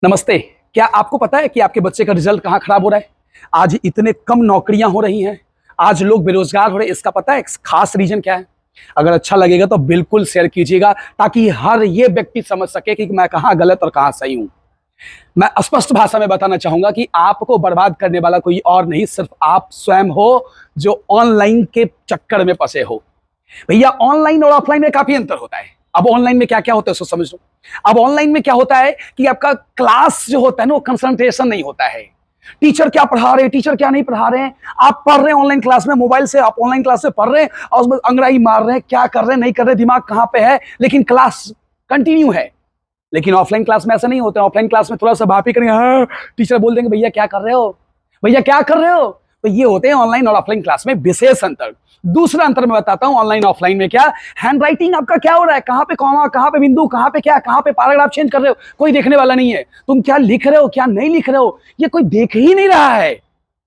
नमस्ते। क्या आपको पता है कि आपके बच्चे का रिजल्ट कहाँ खराब हो रहा है? आज इतने कम नौकरियां हो रही हैं, आज लोग बेरोजगार हो रहे हैं। इसका पता है खास रीजन क्या है? अगर अच्छा लगेगा तो बिल्कुल शेयर कीजिएगा ताकि हर ये व्यक्ति समझ सके कि मैं कहाँ गलत और कहाँ सही हूं। मैं स्पष्ट भाषा में बताना चाहूंगा कि आपको बर्बाद करने वाला कोई और नहीं, सिर्फ आप स्वयं हो जो ऑनलाइन के चक्कर में फंसे हो। भैया, ऑनलाइन और ऑफलाइन में काफी अंतर होता है। अब ऑनलाइन में क्या क्या होता है उसको समझ लो। अब ऑनलाइन में क्या होता है कि आपका क्लास जो होता है ना, वो कंसंट्रेशन नहीं होता है। टीचर क्या पढ़ा रहे हैं, टीचर क्या नहीं पढ़ा रहे हैं, आप पढ़ रहे हैं ऑनलाइन क्लास में, मोबाइल से आप ऑनलाइन क्लास से पढ़ रहे हैं और उसमें अंग्रेजी मार रहे हैं, क्या कर रहे हैं नहीं कर रहे, दिमाग कहां पे है, लेकिन क्लास कंटिन्यू है। लेकिन ऑफलाइन क्लास में ऐसा नहीं होता है। ऑफलाइन क्लास में थोड़ा सा बात ही करेंगे, हाँ टीचर बोल देंगे भैया क्या कर रहे हो, भैया क्या कर रहे हो। तो ये होते हैं ऑनलाइन और ऑफलाइन क्लास में विशेष अंतर। दूसरा अंतर मैं बताता हूं ऑनलाइन ऑफलाइन में क्या। हैंड राइटिंग आपका क्या हो रहा है, कहां पे कॉमा, कहां पे बिंदु, कहां पे क्या, कहां पे पैराग्राफ चेंज कर रहे हो, कोई देखने वाला नहीं है। तुम क्या लिख रहे हो क्या नहीं लिख रहे हो, ये कोई देख ही नहीं रहा है।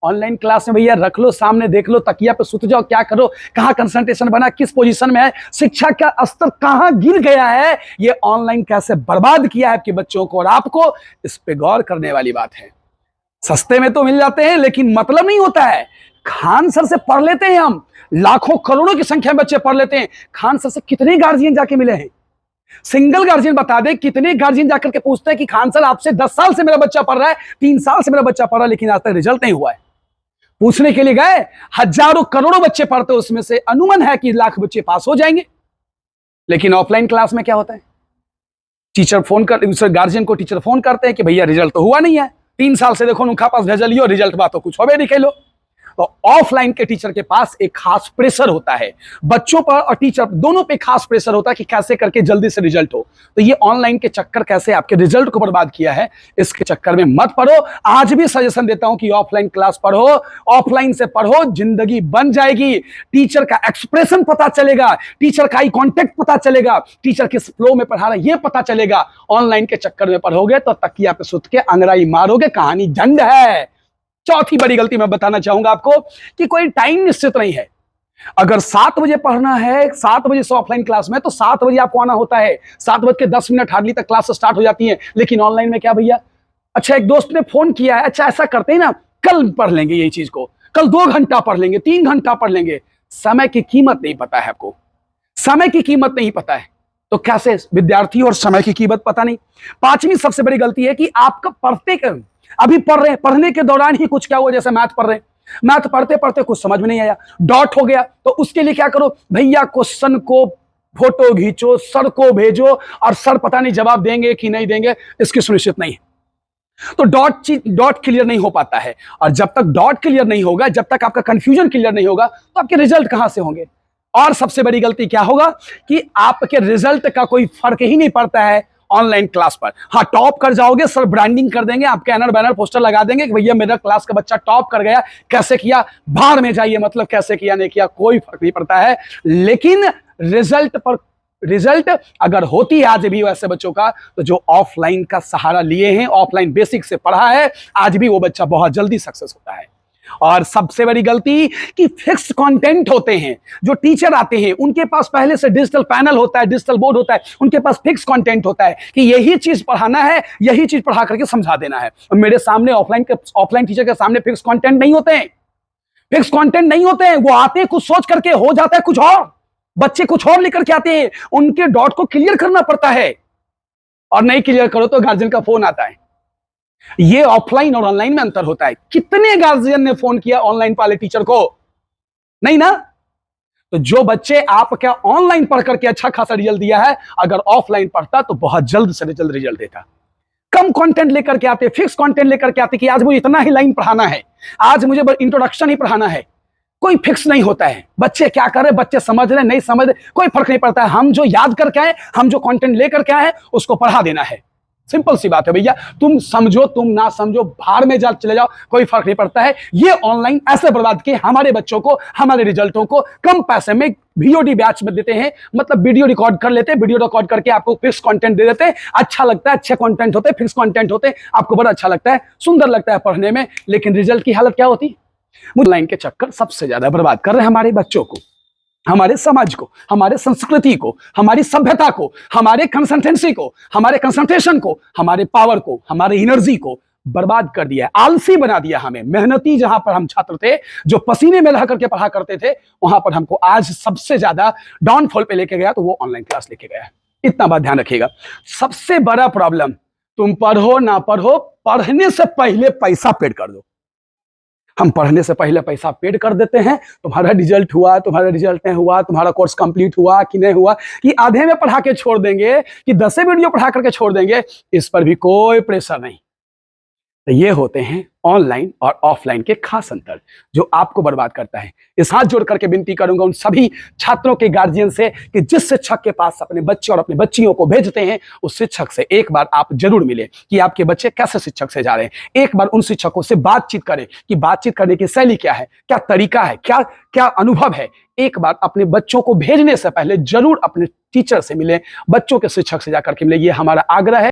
ऑनलाइन क्लास में भैया रख लो सामने, देख लो, तकिया पे सुत जाओ, क्या करो, कहां कंसंट्रेशन बना, किस पोजीशन में है, शिक्षा का स्तर कहां गिर गया है, ये ऑनलाइन कैसे बर्बाद किया है आपके बच्चों को और आपको, इस पे गौर करने वाली बात है। सस्ते में तो मिल जाते हैं लेकिन मतलब नहीं होता है। खान सर से पढ़ लेते हैं हम, लाखों करोड़ों की संख्या में बच्चे पढ़ लेते हैं। खान सर से कितने गार्जियन जाके मिले हैं? सिंगल गार्जियन बता दे कितने गार्जियन जाकर के पूछते हैं कि खान सर आपसे 10 साल से मेरा बच्चा पढ़ रहा है, 3 साल से मेरा बच्चा पढ़ रहा है लेकिन आज तक रिजल्ट नहीं हुआ है। पूछने के लिए गए, हजारों करोड़ों बच्चे पढ़ते, उसमें से अनुमान है कि लाख बच्चे पास हो जाएंगे। लेकिन ऑफलाइन क्लास में क्या होता है, टीचर फोन कर, गार्जियन को टीचर फोन करते हैं कि भैया रिजल्ट तो हुआ नहीं है, 3 साल से देखो नुखा पास भेज लियो, रिजल्ट बात तो कुछ हो नहीं खेलो। तो ऑफलाइन के टीचर के पास एक खास प्रेशर होता है, बच्चों पर और टीचर दोनों पे खास प्रेशर होता है कि कैसे करके जल्दी से रिजल्ट हो। तो ये ऑनलाइन के चक्कर कैसे आपके रिजल्ट को बर्बाद किया है, इसके चक्कर में मत पढ़ो। आज भी सजेशन देता हूं कि ऑफलाइन क्लास पढ़ो, ऑफलाइन से पढ़ो, जिंदगी बन जाएगी। टीचर का एक्सप्रेशन पता चलेगा, टीचर का आई कॉन्टेक्ट पता चलेगा, टीचर किस फ्लो में पढ़ा रहा है ये पता चलेगा। ऑनलाइन के चक्कर में पढ़ोगे तो तकिया पे सुत के अंगड़ाई मारोगे, कहानी झंड है। चौथी बड़ी गलती मैं बताना चाहूंगा आपको कि कोई टाइम निश्चित नहीं है। अगर 7 बजे पढ़ना है, 7 बजे से ऑफलाइन क्लास में, तो 7 बजे आपको आना होता है। 7:10 हार्डली तक क्लास स्टार्ट हो जाती है। लेकिन ऑनलाइन में क्या भैया, अच्छा एक दोस्त ने फोन किया है, अच्छा ऐसा करते हैं ना, कल पढ़ लेंगे यही चीज को, कल 2 घंटा पढ़ लेंगे, 3 घंटा पढ़ लेंगे। समय की कीमत नहीं पता है आपको, समय की कीमत नहीं पता है तो कैसे विद्यार्थी और समय की कीमत पता नहीं। 5वीं सबसे बड़ी गलती है कि आपका अभी पढ़ रहे हैं, पढ़ने के दौरान ही कुछ क्या हुआ, जैसे मैथ पढ़ रहे हैं, मैथ पढ़ते पढ़ते कुछ समझ में नहीं आया, डॉट हो गया, तो उसके लिए क्या करो भैया, क्वेश्चन को फोटो खींचो, सर को भेजो, और सर पता नहीं जवाब देंगे कि नहीं देंगे, इसकी सुनिश्चित नहीं है। तो डॉट क्लियर नहीं हो पाता है, और जब तक डॉट क्लियर नहीं होगा, जब तक आपका कंफ्यूजन क्लियर नहीं होगा, तो आपके रिजल्ट कहां से होंगे। और सबसे बड़ी गलती क्या होगा कि आपके रिजल्ट का कोई फर्क ही नहीं पड़ता है ऑनलाइन क्लास पर। हाँ, टॉप कर जाओगे, सर ब्रांडिंग कर देंगे, आपके बैनर बैनर पोस्टर लगा देंगे कि भैया मेरा क्लास का बच्चा टॉप कर गया, कैसे किया, बाहर में जाइए, मतलब कैसे किया नहीं किया कोई फर्क नहीं पड़ता है। लेकिन रिजल्ट अगर होती है आज भी वैसे बच्चों का, तो जो ऑफलाइन का सहारा लिए हैं, ऑफलाइन बेसिक से पढ़ा है, आज भी वो बच्चा बहुत जल्दी सक्सेस होता है। और सबसे बड़ी गलती कि फिक्स कंटेंट होते हैं, जो टीचर आते हैं उनके पास पहले से डिजिटल पैनल होता है, डिजिटल बोर्ड होता है, उनके पास फिक्स कंटेंट होता है कि यही चीज पढ़ाना है, यही चीज पढ़ा करके समझा देना है। मेरे सामने ऑफलाइन टीचर के सामने फिक्स कंटेंट नहीं होते हैं, फिक्स कंटेंट नहीं होते हैं। वो आते हैं कुछ सोच करके, हो जाता है कुछ और, बच्चे कुछ और लेकर के आते हैं, उनके डॉट को क्लियर करना पड़ता है, और नहीं क्लियर करो तो गार्जियन का फोन आता है। ये ऑफलाइन और ऑनलाइन में अंतर होता है। कितने गार्जियन ने फोन किया ऑनलाइन वाले टीचर को, नहीं ना। तो जो बच्चे आपका ऑनलाइन पढ़ करके अच्छा खासा रिजल्ट दिया है, अगर ऑफलाइन पढ़ता तो बहुत जल्द से जल्द रिजल्ट देता। कम कंटेंट लेकर के आते, फिक्स कंटेंट लेकर के आते कि आज मुझे इतना ही लाइन पढ़ाना है, आज मुझे इंट्रोडक्शन ही पढ़ाना है। कोई फिक्स नहीं होता है, बच्चे क्या कर रहे, बच्चे समझ रहे नहीं समझ रहे, कोई फर्क नहीं पड़ता है। हम जो याद करके आए, हम जो कंटेंट लेकर के आए, उसको पढ़ा देना है। सिंपल सी बात है भैया, तुम समझो तुम ना समझो, बाहर में चले जाओ, कोई फर्क नहीं पड़ता है। ये ऑनलाइन ऐसे बर्बाद किए हमारे बच्चों को, हमारे रिजल्टों को। कम पैसे में वीओडी बैच में देते हैं, मतलब वीडियो रिकॉर्ड कर लेते हैं, वीडियो रिकॉर्ड करके आपको फिक्स कंटेंट दे देते हैं। अच्छा लगता है, अच्छे कंटेंट होते हैं, फिक्स कंटेंट होते हैं, आपको बड़ा अच्छा लगता है, सुंदर लगता है पढ़ने में। लेकिन रिजल्ट की हालत क्या होती है? ऑनलाइन के चक्कर सबसे ज्यादा बर्बाद कर रहे हैं हमारे बच्चों को। हमारे समाज को, हमारे संस्कृति को, हमारी सभ्यता को, हमारे कंसंटेंसी को, हमारे कंसंट्रेशन को, हमारे पावर को, हमारे एनर्जी को बर्बाद कर दिया है, आलसी बना दिया हमें। मेहनती जहां पर हम छात्र थे, जो पसीने में रह करके पढ़ा करते थे, वहां पर हमको आज सबसे ज्यादा डाउनफॉल पे लेके गया तो वो ऑनलाइन क्लास लेके गया है। इतना बात ध्यान रखिएगा। सबसे बड़ा प्रॉब्लम, तुम पढ़ो ना पढ़ो, पढ़ने से पहले पैसा पेड कर दो। हम पढ़ने से पहले पैसा पेड कर देते हैं, तुम्हारा रिजल्ट हुआ, तुम्हारा रिजल्ट नहीं हुआ, तुम्हारा कोर्स कंप्लीट हुआ कि नहीं हुआ, कि आधे में पढ़ा के छोड़ देंगे, कि 10 वीडियो पढ़ा करके छोड़ देंगे, इस पर भी कोई प्रेशर नहीं। तो ये होते हैं ऑनलाइन और ऑफलाइन के खास अंतर, जो आपको बर्बाद करता है। इस हाथ जोड़ करके विनती करूंगा उन सभी छात्रों के गार्जियन से कि जिस शिक्षक के पास अपने बच्चे और अपनी बच्चियों को भेजते हैं, उस शिक्षक से एक बार आप जरूर मिले कि आपके बच्चे कैसे शिक्षक से जा रहे हैं। एक बार उन शिक्षकों से बातचीत करें कि बातचीत करने की शैली क्या है, क्या तरीका है, क्या क्या अनुभव है। एक बार अपने बच्चों को भेजने से पहले जरूर अपने टीचर से मिले, बच्चों के शिक्षक से जाकर के मिले। ये हमारा आग्रह है।